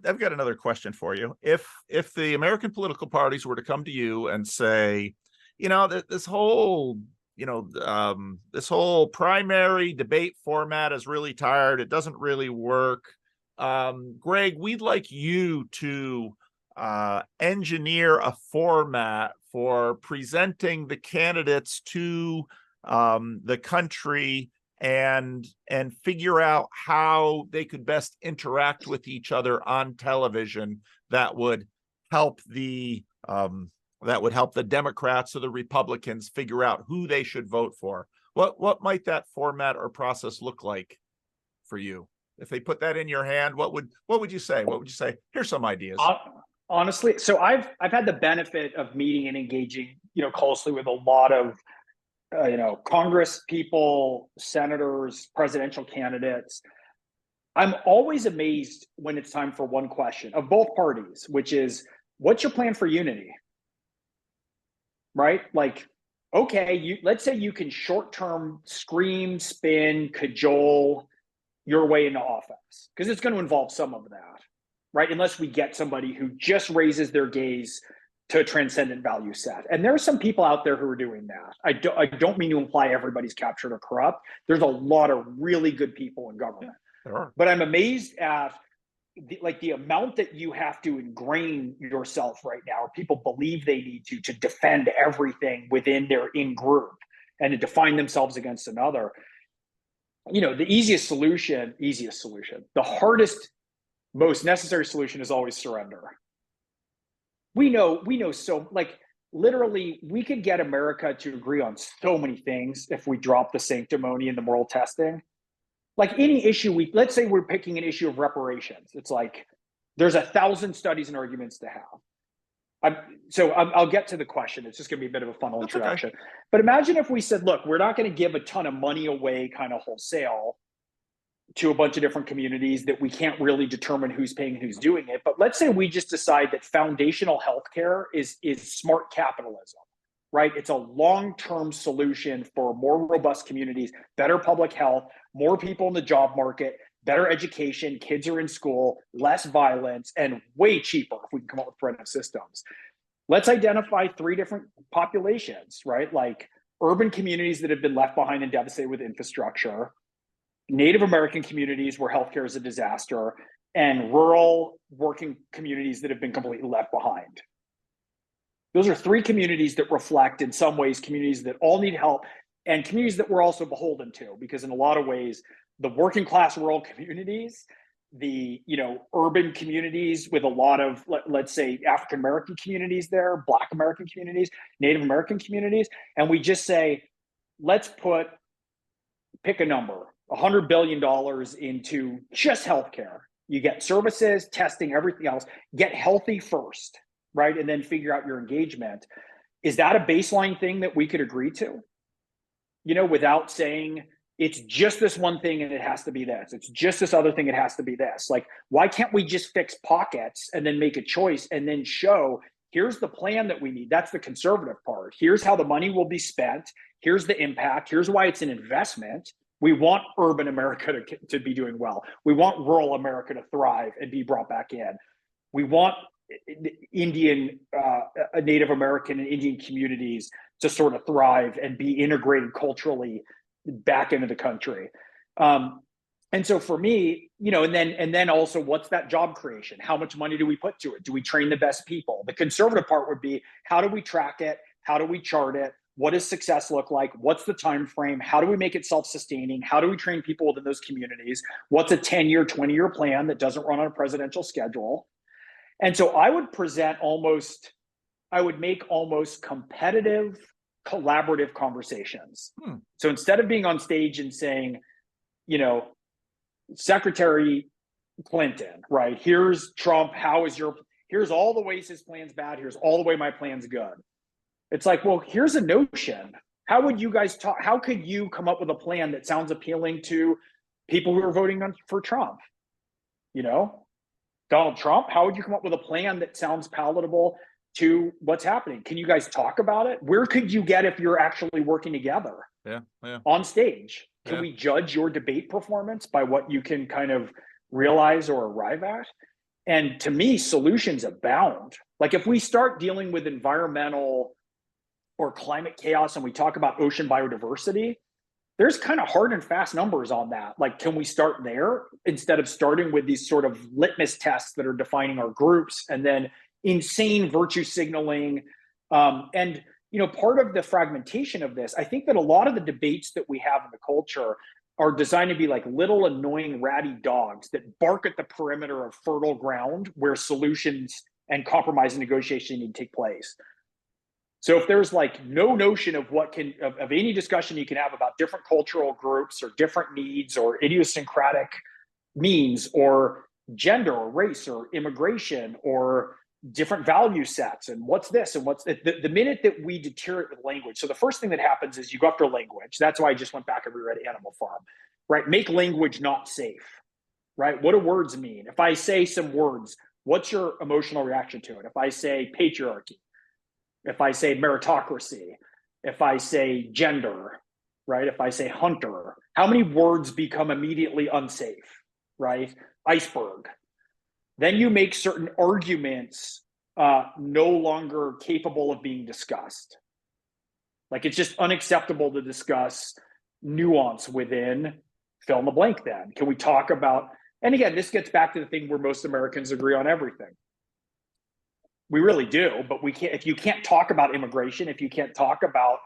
I've got another question for you. If the American political parties were to come to you and say, this whole this whole primary debate format is really tired. It doesn't really work. Gregg, we'd like you to engineer a format for presenting the candidates to the country and figure out how they could best interact with each other on television that would help the Democrats or the Republicans figure out who they should vote for. What might that format or process look like for you? If they put that in your hand, what would you say? What would you say? Here's some ideas. Honestly, so I've had the benefit of meeting and engaging, closely with a lot of Congress people, senators, presidential candidates. I'm always amazed when it's time for one question of both parties, which is, what's your plan for unity? Right? Like, okay, let's say you can short-term scream, spin, cajole your way into office, because it's going to involve some of that, right? Unless we get somebody who just raises their gaze to a transcendent value set. And there are some people out there who are doing that. I don't mean to imply everybody's captured or corrupt. There's a lot of really good people in government. There are. But I'm amazed at the amount that you have to ingrain yourself right now, or people believe they need to defend everything within their in-group and to define themselves against another. The easiest solution, the hardest, most necessary solution is always surrender. We know so, literally, we could get America to agree on so many things if we drop the sanctimony and the moral testing. Like any issue, let's say we're picking an issue of reparations. It's like there's 1,000 studies and arguments to have. I'll get to the question. It's just going to be a bit of a funnel introduction. Okay. But imagine if we said, look, we're not going to give a ton of money away kind of wholesale to a bunch of different communities that we can't really determine who's paying and who's doing it. But let's say we just decide that foundational healthcare is smart capitalism, right? It's a long-term solution for more robust communities, better public health, more people in the job market, better education, kids are in school, less violence, and way cheaper if we can come up with preventive systems. Let's identify 3 different populations, right? Like urban communities that have been left behind and devastated with infrastructure, Native American communities where healthcare is a disaster, and rural working communities that have been completely left behind. Those are 3 communities that reflect, in some ways, communities that all need help, and communities that we're also beholden to, because in a lot of ways, the working class rural communities, the urban communities with a lot of, let's say, African American communities there, Black American communities, Native American communities, and we just say, let's pick a number, $100 billion into just healthcare. You get services, testing, everything else, get healthy first, right? And then figure out your engagement. Is that a baseline thing that we could agree to? Without saying it's just this one thing and it has to be this. It's just this other thing, it has to be this. Like, why can't we just fix pockets and then make a choice and then show, here's the plan that we need. That's the conservative part. Here's how the money will be spent. Here's the impact. Here's why it's an investment. We want urban America to be doing well. We want rural America to thrive and be brought back in. We want Indian, Native American and Indian communities to sort of thrive and be integrated culturally back into the country. And so for me, and then also, what's that job creation? How much money do we put to it? Do we train the best people? The conservative part would be, how do we track it? How do we chart it? What does success look like? What's the time frame? How do we make it self-sustaining? How do we train people within those communities? What's a 10-year, 20-year plan that doesn't run on a presidential schedule? And so I would make almost competitive, collaborative conversations. So instead of being on stage and saying, Secretary Clinton, right? Here's Trump. Here's all the ways his plan's bad. Here's all the way my plan's good. It's like, well, here's a notion. How would you guys talk? How could you come up with a plan that sounds appealing to people who are voting for Trump? Donald Trump, how would you come up with a plan that sounds palatable to what's happening? Can you guys talk about it? Where could you get if you're actually working together? Yeah. On stage? Can we judge your debate performance by what you can kind of realize or arrive at? And to me, solutions abound. Like if we start dealing with environmental or climate chaos and we talk about ocean biodiversity, there's kind of hard and fast numbers on that. Like, can we start there instead of starting with these sort of litmus tests that are defining our groups and then insane virtue signaling? And, you know, part of the fragmentation of this, I think that a lot of the debates that we have in the culture are designed to be like little annoying ratty dogs that bark at the perimeter of fertile ground where solutions and compromise and negotiation need to take place. So if there's like no notion of what can of any discussion you can have about different cultural groups or different needs or idiosyncratic means or gender or race or immigration or different value sets and what's this and what's the minute that we deteriorate with language. So the first thing that happens is you go after language. That's why I just went back and reread Animal Farm, right? Make language not safe, right? What do words mean? If I say some words, what's your emotional reaction to it? If I say patriarchy, if I say meritocracy, if I say gender, right? If I say hunter, how many words become immediately unsafe, right? Iceberg. Then you make certain arguments no longer capable of being discussed. Like it's just unacceptable to discuss nuance within fill in the blank then. Can we talk about, and again, this gets back to the thing where most Americans agree on everything. We really do, but we can't, if you can't talk about immigration, if you can't talk about,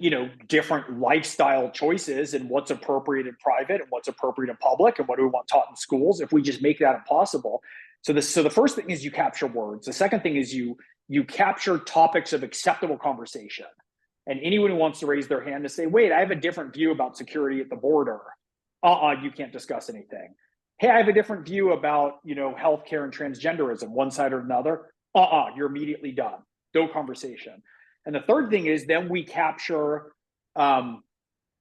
you know, different lifestyle choices and what's appropriate in private and what's appropriate in public and what do we want taught in schools, if we just make that impossible. So the first thing is you capture words. The second thing is you capture topics of acceptable conversation. And anyone who wants to raise their hand to say, wait, I have a different view about security at the border. You can't discuss anything. Hey, I have a different view about, you know, healthcare and transgenderism, one side or another. You're immediately done. No conversation. And the third thing is then we capture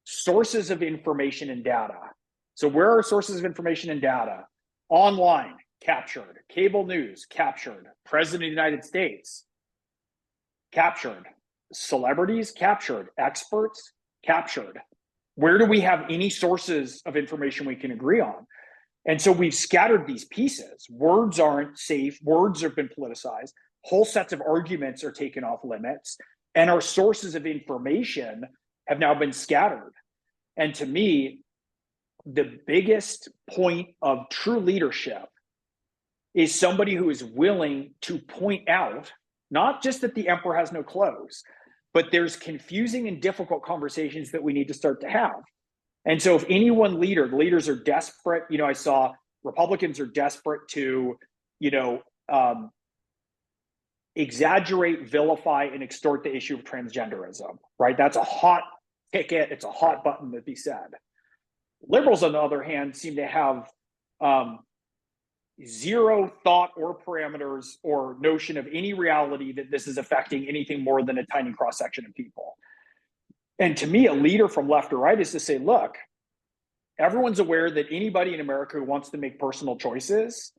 sources of information and data. So where are sources of information and data? Online, captured. Cable news, captured. President of the United States, captured. Celebrities, captured. Experts, captured. Where do we have any sources of information we can agree on? And so we've scattered these pieces. Words aren't safe. Words have been politicized. Whole sets of arguments are taken off limits. And our sources of information have now been scattered. And to me, the biggest point of true leadership is somebody who is willing to point out, not just that the emperor has no clothes, but there's confusing and difficult conversations that we need to start to have. And so if any one leader, the leaders are desperate, you know, I saw Republicans are desperate to, you know, exaggerate, vilify, and extort the issue of transgenderism, right? That's a hot ticket. It's a hot button to be said. Liberals, on the other hand, seem to have zero thought or parameters or notion of any reality that this is affecting anything more than a tiny cross-section of people. And to me, a leader from left or right is to say, look, everyone's aware that anybody in America who wants to make personal choices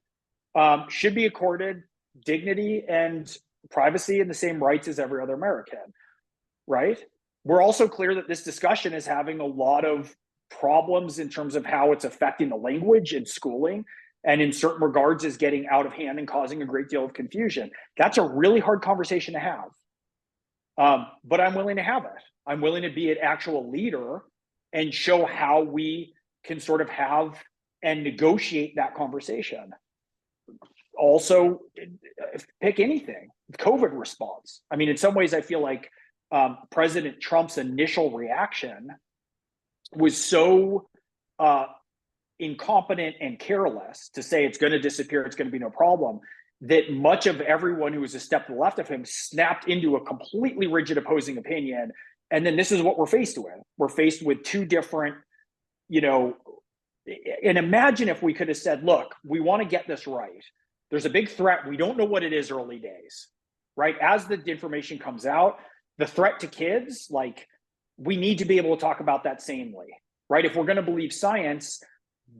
should be accorded dignity and privacy and the same rights as every other American, right? We're also clear that this discussion is having a lot of problems in terms of how it's affecting the language and schooling, and in certain regards is getting out of hand and causing a great deal of confusion. That's a really hard conversation to have. But I'm willing to have it. I'm willing to be an actual leader and show how we can sort of have and negotiate that conversation. Also, pick anything, COVID response. I mean, in some ways, I feel like President Trump's initial reaction was so incompetent and careless to say it's going to disappear, it's going to be no problem, that much of everyone who was a step to the left of him snapped into a completely rigid opposing opinion. And then this is what we're faced with. We're faced with two different, you know, and imagine if we could have said, look, we want to get this right. There's a big threat. We don't know what it is early days, right? As the information comes out, the threat to kids, like, we need to be able to talk about that sanely, right? If we're going to believe science,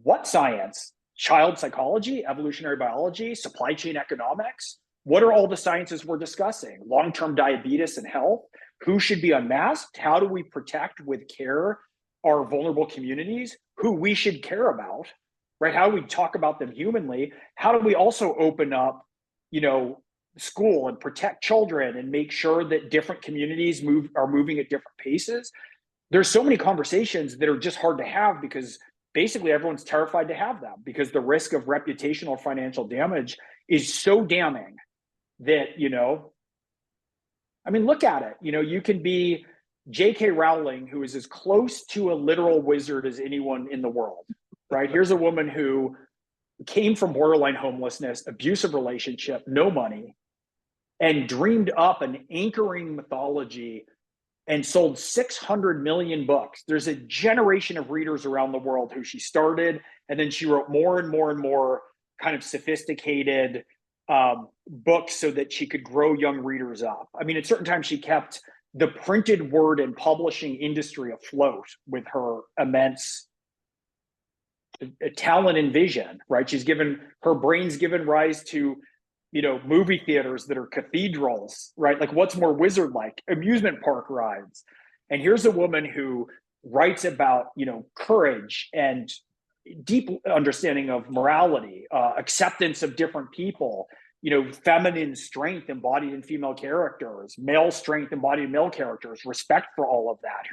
what science? Child psychology, evolutionary biology, supply chain economics? What are all the sciences we're discussing? Long-term diabetes and health? Who should be unmasked? How do we protect with care our vulnerable communities? Who we should care about? right? How do we talk about them humanly? How do we also open up, school and protect children and make sure that different communities are moving at different paces? There's so many conversations that are just hard to have because basically everyone's terrified to have them because the risk of reputational or financial damage is so damning that, look at it. You can be J.K. Rowling, who is as close to a literal wizard as anyone in the world, right? Here's a woman who came from borderline homelessness, abusive relationship, no money, and dreamed up an anchoring mythology and sold 600 million books. There's a generation of readers around the world who she started, and then she wrote more and more and more kind of sophisticated books so that she could grow young readers up. At certain times she kept the printed word and publishing industry afloat with her immense talent and vision, right? Her brain's given rise to, movie theaters that are cathedrals, right? Like what's more wizard-like? Amusement park rides. And here's a woman who writes about, courage and deep understanding of morality, acceptance of different people, feminine strength embodied in female characters, male strength embodied in male characters, respect for all of that,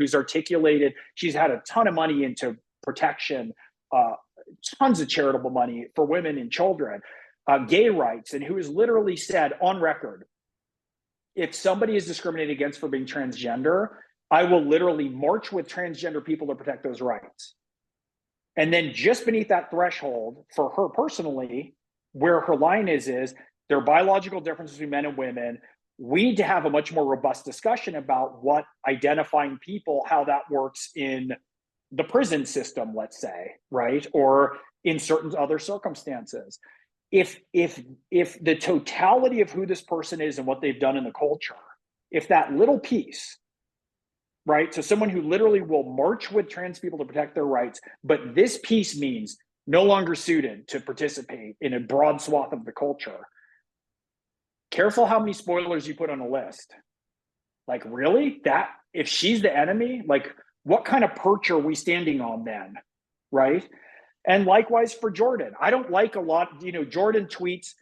she's had a ton of money into protection, tons of charitable money for women and children, gay rights, and who has literally said on record, if somebody is discriminated against for being transgender, I will literally march with transgender people to protect those rights. And then just beneath that threshold, for her personally, where her line is there are biological differences between men and women. We need to have a much more robust discussion about what identifying people, how that works in the prison system, let's say, right? Or in certain other circumstances. If the totality of who this person is and what they've done in the culture, if that little piece, right? So someone who literally will march with trans people to protect their rights, but this piece means no longer suited to participate in a broad swath of the culture. Careful how many spoilers you put on a list. Like, really? That, if she's the enemy, like, what kind of perch are we standing on then, right? And likewise for Jordan. I don't like a lot, Jordan tweets,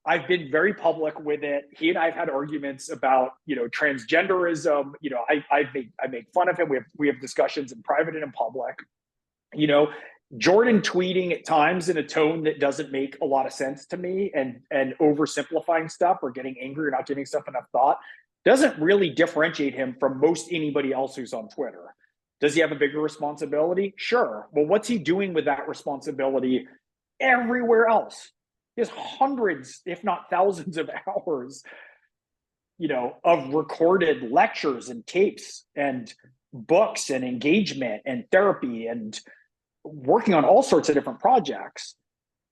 I've been very public with it. He and I have had arguments about, transgenderism. I make fun of him. We have discussions in private and in public. Jordan tweeting at times in a tone that doesn't make a lot of sense to me and oversimplifying stuff or getting angry or not giving stuff enough thought doesn't really differentiate him from most anybody else who's on Twitter. Does he have a bigger responsibility? Sure. Well, what's he doing with that responsibility everywhere else? He has hundreds, if not thousands of hours, of recorded lectures and tapes and books and engagement and therapy and working on all sorts of different projects,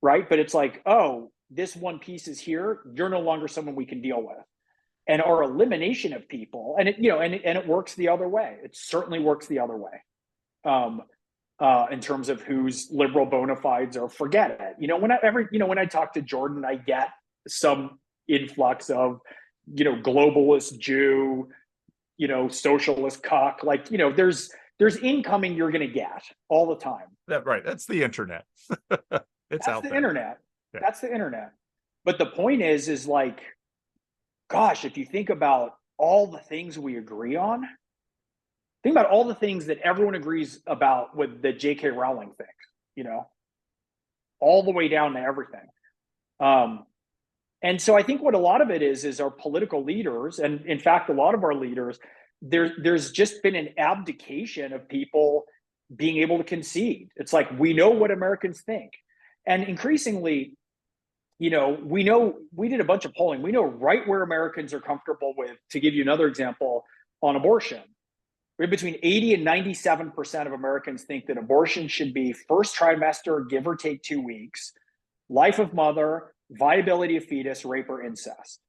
right? But it's like, oh, this one piece is here. You're no longer someone we can deal with. And our elimination of people, and it works the other way. It certainly works the other way, in terms of whose liberal bona fides or forget it. When I talk to Jordan, I get some influx of, globalist Jew, socialist cuck. Like, there's incoming you're going to get all the time. Right. That's the internet. That's out the there. Internet. Okay. That's the internet. But the point is like, gosh, if you think about all the things we agree on, think about all the things that everyone agrees about with the J.K. Rowling thing, all the way down to everything. And so I think what a lot of it is our political leaders, and in fact, a lot of our leaders, there's just been an abdication of people being able to concede. It's like, we know what Americans think. And increasingly, we did a bunch of polling. We know right where Americans are comfortable with, to give you another example, on abortion. We're between 80 and 97% of Americans think that abortion should be first trimester, give or take 2 weeks, life of mother, viability of fetus, rape or incest.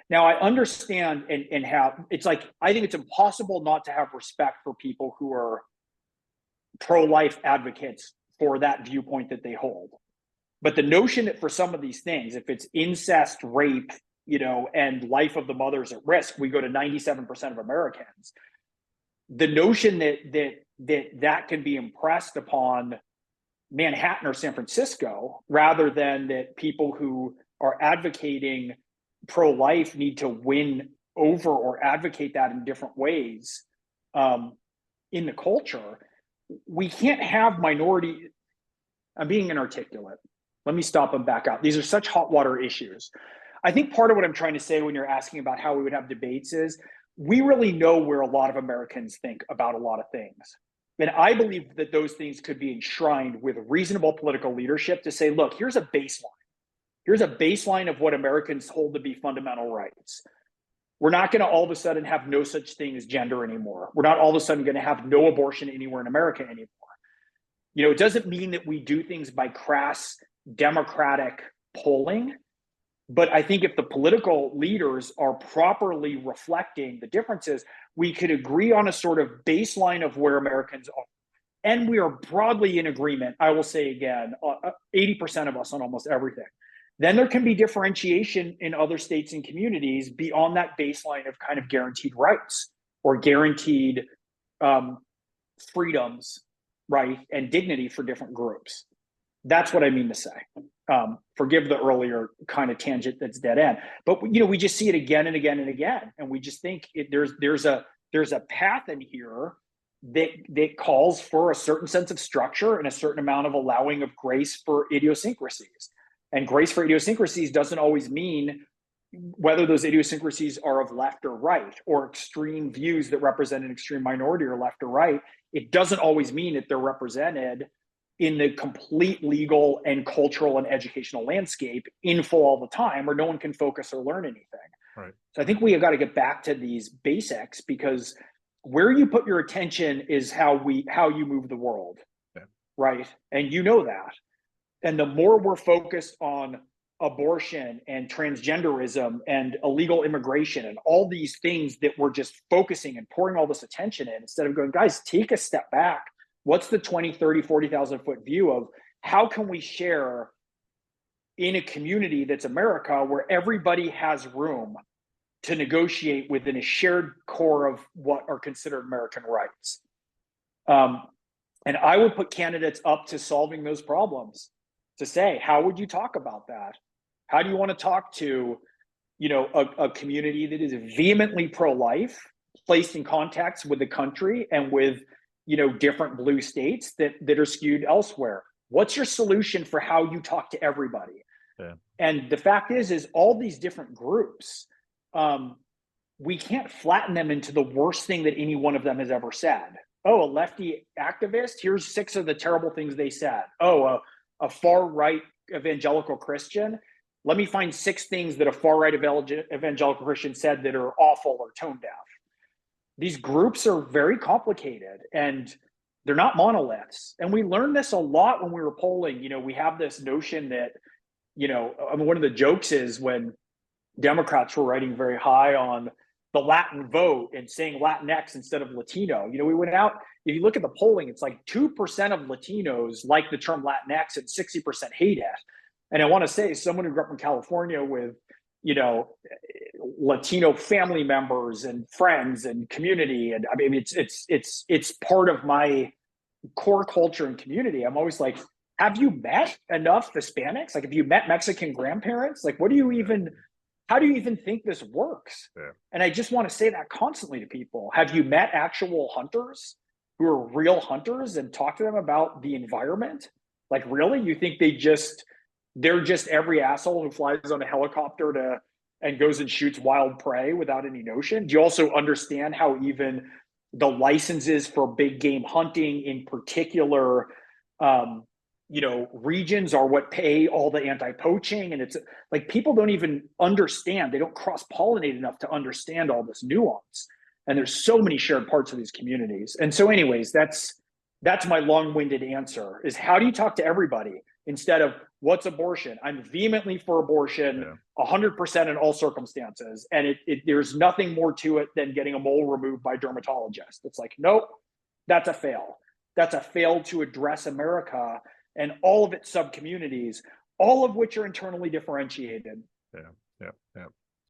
Now, I understand and have, it's like, I think it's impossible not to have respect for people who are pro-life advocates for that viewpoint that they hold. But the notion that for some of these things, if it's incest, rape, and life of the mother's at risk, we go to 97% of Americans. The notion that can be impressed upon Manhattan or San Francisco, rather than that people who are advocating pro-life need to win over or advocate that in different ways in the culture. We can't have minority. I'm being inarticulate. Let me stop and back out. These are such hot water issues. I think part of what I'm trying to say when you're asking about how we would have debates is we really know where a lot of Americans think about a lot of things. And I believe that those things could be enshrined with reasonable political leadership to say, look, here's a baseline. Here's a baseline of what Americans hold to be fundamental rights. We're not going to all of a sudden have no such thing as gender anymore. We're not all of a sudden going to have no abortion anywhere in America anymore. You know, it doesn't mean that we do things by crass democratic polling, but I think if the political leaders are properly reflecting the differences, we could agree on a sort of baseline of where Americans are. And we are broadly in agreement, I will say again, 80% of us on almost everything. Then there can be differentiation in other states and communities beyond that baseline of kind of guaranteed rights or guaranteed freedoms, right, and dignity for different groups. That's what I mean to say. Forgive the earlier kind of tangent that's dead end, but you know, we just see it again and again and again, and we just think there's a path in here that calls for a certain sense of structure and a certain amount of allowing of grace for idiosyncrasies. And grace for idiosyncrasies doesn't always mean whether those idiosyncrasies are of left or right, or extreme views that represent an extreme minority or left or right. It doesn't always mean that they're represented in the complete legal and cultural and educational landscape in full all the time, where no one can focus or learn anything. Right. So I think we have got to get back to these basics, because where you put your attention is how you move the world. Yeah. Right. And you know that. And the more we're focused on abortion and transgenderism and illegal immigration and all these things that we're just focusing and pouring all this attention in, instead of going, guys, take a step back. What's the 20, 30, 40,000 foot view of how can we share in a community that's America, where everybody has room to negotiate within a shared core of what are considered American rights? And I would put candidates up to solving those problems, to say, how would you talk about that? How do you want to talk to, you know, a community that is vehemently pro-life, placed in context with the country and with, you know, different blue states that are skewed elsewhere? What's your solution for how you talk to everybody? Yeah. And the fact is all these different groups, we can't flatten them into the worst thing that any one of them has ever said. Oh, a lefty activist, here's 6 of the terrible things they said. Oh, a far-right evangelical Christian, let me find 6 things that a far-right evangelical Christian said that are awful or tone deaf. These groups are very complicated, and they're not monoliths. And we learned this a lot when we were polling. You know, we have this notion that, you know, I mean, one of the jokes is when Democrats were writing very high on the Latin vote and saying Latinx instead of Latino. You know, we went out, if you look at the polling, it's like 2% of Latinos like the term Latinx and 60% hate it. And I want to say, as someone who grew up in California with, you know, Latino family members and friends and community, and I mean, it's part of my core culture and community. I'm always like, have you met enough Hispanics? Like, have you met Mexican grandparents? Like, how do you even think this works? Yeah. And I just want to say that constantly to people. Have you met actual hunters who are real hunters and talk to them about the environment? Like, really? You think they're just every asshole who flies on a helicopter and goes and shoots wild prey without any notion? Do you also understand how even the licenses for big game hunting in particular, you know, regions are what pay all the anti-poaching? And it's like, people don't even understand. They don't cross-pollinate enough to understand all this nuance. And there's so many shared parts of these communities. And so anyways, that's my long-winded answer, is how do you talk to everybody instead of what's abortion? I'm vehemently for abortion, 100% in all circumstances. And there's nothing more to it than getting a mole removed by a dermatologist. It's like, nope, that's a fail. That's a fail to address America and all of its sub-communities, all of which are internally differentiated. Yeah.